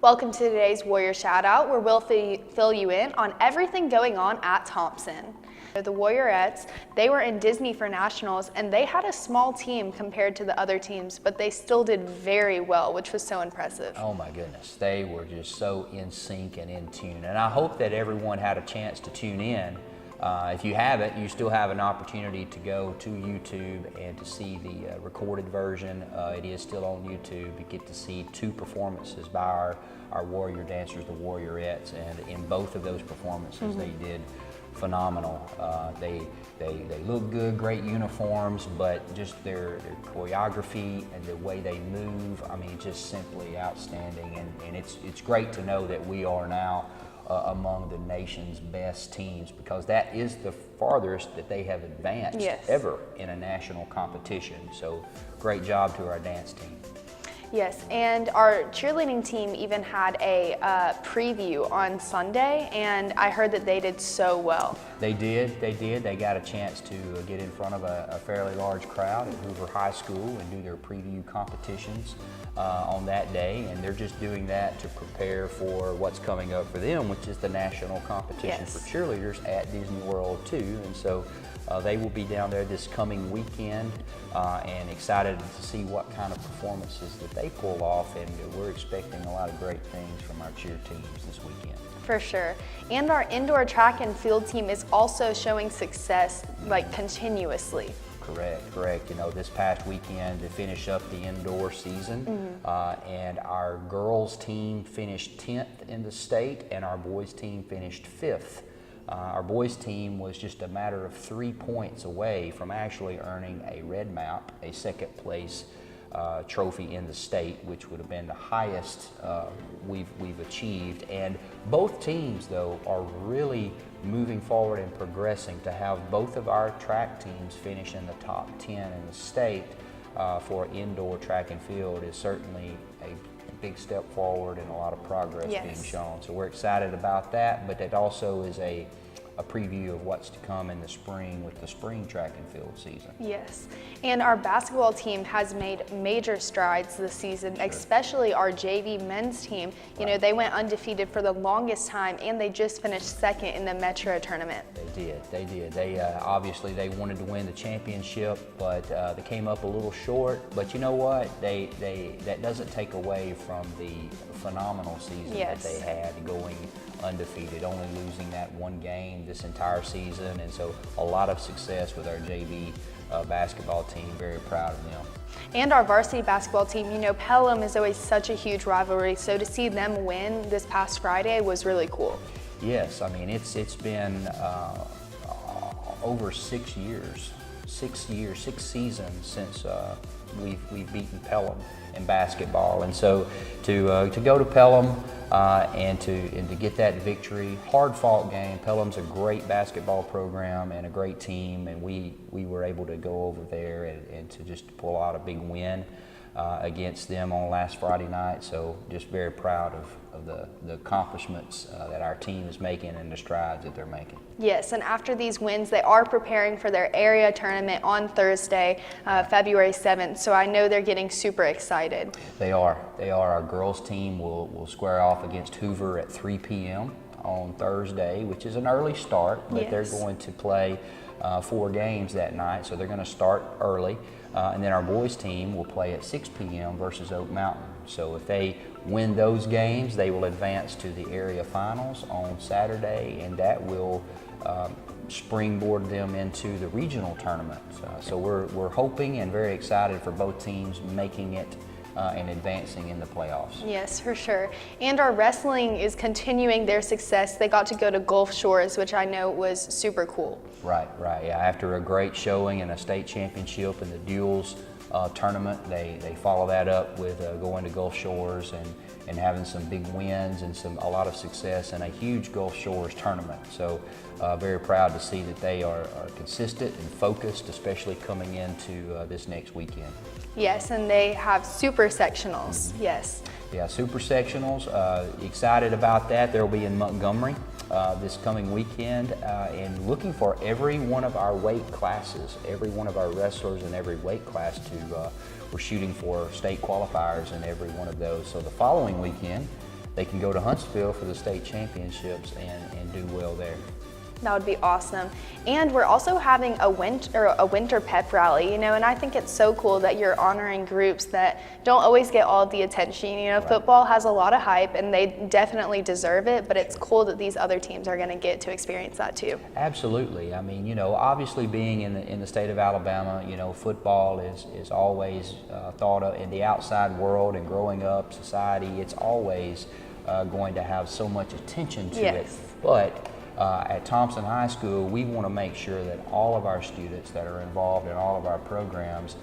Welcome to today's Warrior Shoutout, where we'll fill you in on everything going on at Thompson. The Warriorettes, they were in Disney for Nationals, and they had a small team compared to the other teams, but they still did very well, which was so impressive. Oh my goodness, they were just so in sync and in tune, and I hope that everyone had a chance to tune in. If you haven't, you still have an opportunity to go to YouTube and to see the recorded version. It is still on YouTube. You get to see two performances by our Warrior dancers, the Warriorettes, and in both of those performances they did phenomenal. They look good, great uniforms, but just their choreography and the way they move, I mean, just simply outstanding. And it's great to know that we are now among the nation's best teams, because that is the farthest that they have advanced ever in a national competition. So great job to our dance team. Yes, and our cheerleading team even had a preview on Sunday, and I heard that they did so well. They did. They got a chance to get in front of a fairly large crowd at Hoover High School and do their preview competitions on that day, and they're just doing that to prepare for what's coming up for them, which is the national competition for cheerleaders at Disney World too. And so they will be down there this coming weekend, and excited to see what kind of performances that they pull off, and we're expecting a lot of great things from our cheer teams this weekend. For sure. And our indoor track and field team is also showing success like continuously. Correct. You know, this past weekend to finish up the indoor season, and our girls team finished 10th in the state, and our boys team finished 5th. Our boys team was just a matter of 3 points away from actually earning a red map, a second place trophy in the state, which would have been the highest we've achieved. And both teams, though, are really moving forward and progressing. To have both of our track teams finish in the top 10 in the state for indoor track and field is certainly a big step forward and a lot of progress being shown. So we're excited about that, but it also is a preview of what's to come in the spring with the spring track and field season. Yes, and our basketball team has made major strides this season, especially our JV men's team. You know, they went undefeated for the longest time, and they just finished second in the Metro tournament. They did. They obviously they wanted to win the championship, but they came up a little short. But you know what? That doesn't take away from the phenomenal season that they had, going undefeated, only losing that one game this entire season, and so a lot of success with our JV basketball team. Very proud of them. And our varsity basketball team, you know, Pelham is always such a huge rivalry, so to see them win this past Friday was really cool. Yes, I mean, it's been over 6 years, 6 seasons since we've beaten Pelham in basketball, and so to go to Pelham and to get that victory, hard-fought game. Pelham's a great basketball program and a great team, and we were able to go over there and to just pull out a big win against them on last Friday night. So just very proud of the accomplishments that our team is making and the strides that they're making. Yes, and after these wins, they are preparing for their area tournament on Thursday, February 7th, so I know they're getting super excited. They are. Our girls team will square off against Hoover at 3 p.m. on Thursday, which is an early start, but they're going to play 4 games that night, so they're going to start early. And then our boys team will play at 6 p.m. versus Oak Mountain. So if they win those games, they will advance to the area finals on Saturday, and that will springboard them into the regional tournament. So we're hoping and very excited for both teams making it and advancing in the playoffs. Yes, for sure. And our wrestling is continuing their success. They got to go to Gulf Shores, which I know was super cool. Right. Yeah, after a great showing in a state championship in the duels tournament, they follow that up with going to Gulf Shores and having some big wins and a lot of success in a huge Gulf Shores tournament. So very proud to see that they are consistent and focused, especially coming into this next weekend. Yes, and they have super sectionals. Yes. Yeah, super sectionals. Excited about that. They'll be in Montgomery this coming weekend, and looking for every one of our weight classes, every one of our wrestlers in every weight class we're shooting for state qualifiers in every one of those. So the following weekend, they can go to Huntsville for the state championships and do well there. That would be awesome. And we're also having a winter pep rally, and I think it's so cool that you're honoring groups that don't always get all of the attention. Right. Football has a lot of hype and they definitely deserve it, but it's cool that these other teams are going to get to experience that too. Absolutely. I mean, obviously being in the state of Alabama, football is always thought of in the outside world, and growing up society, it's always going to have so much attention to it. But at Thompson High School, we want to make sure that all of our students that are involved in all of our programs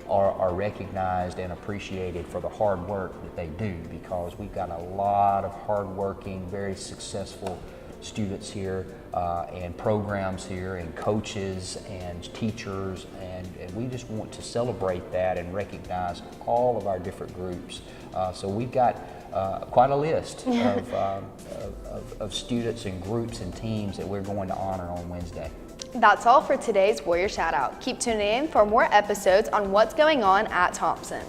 are recognized and appreciated for the hard work that they do, because we've got a lot of hardworking, very successful students here, and programs here, and coaches and teachers, and we just want to celebrate that and recognize all of our different groups. So we've got quite a list of students and groups and teams that we're going to honor on Wednesday. That's all for today's Warrior Shoutout. Keep tuning in for more episodes on what's going on at Thompson.